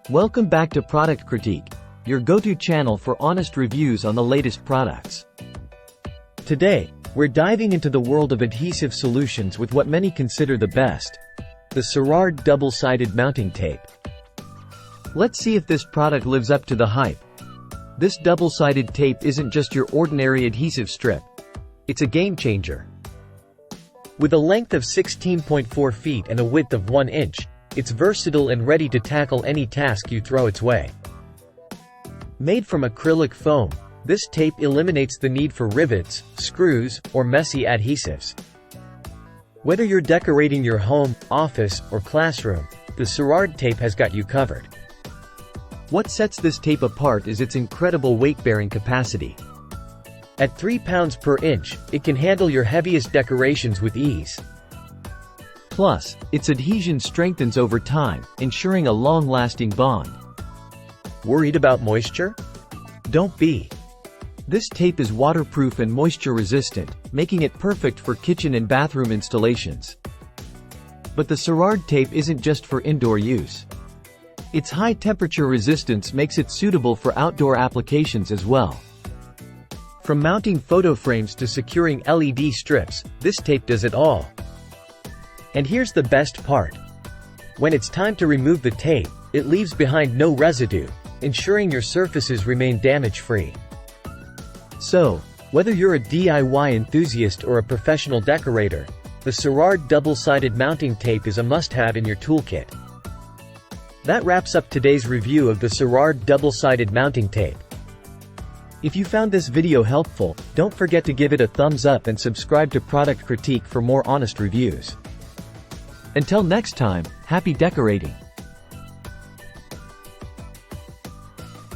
Welcome back to Product Critique, your go-to channel for honest reviews on the latest products. Today, we're diving into the world of adhesive solutions with what many consider the best, the Surard double-sided mounting tape. Let's see if this product lives up to the hype. This double-sided tape isn't just your ordinary adhesive strip. It's a game-changer. With a length of 16.4 feet and a width of 1 inch, it's versatile and ready to tackle any task you throw its way. Made from acrylic foam, this tape eliminates the need for rivets, screws, or messy adhesives. Whether you're decorating your home, office, or classroom, the Surard tape has got you covered. What sets this tape apart is its incredible weight-bearing capacity. At 3 pounds per inch, it can handle your heaviest decorations with ease. Plus, its adhesion strengthens over time, ensuring a long-lasting bond. Worried about moisture? Don't be. This tape is waterproof and moisture-resistant, making it perfect for kitchen and bathroom installations. But the Surard tape isn't just for indoor use. Its high-temperature resistance makes it suitable for outdoor applications as well. From mounting photo frames to securing LED strips, this tape does it all. And here's the best part. When it's time to remove the tape, it leaves behind no residue, ensuring your surfaces remain damage-free. So, whether you're a DIY enthusiast or a professional decorator, the Surard double-sided mounting tape is a must-have in your toolkit. That wraps up today's review of the Surard double-sided mounting tape. If you found this video helpful, don't forget to give it a thumbs up and subscribe to Product Critique for more honest reviews. Until next time, happy decorating!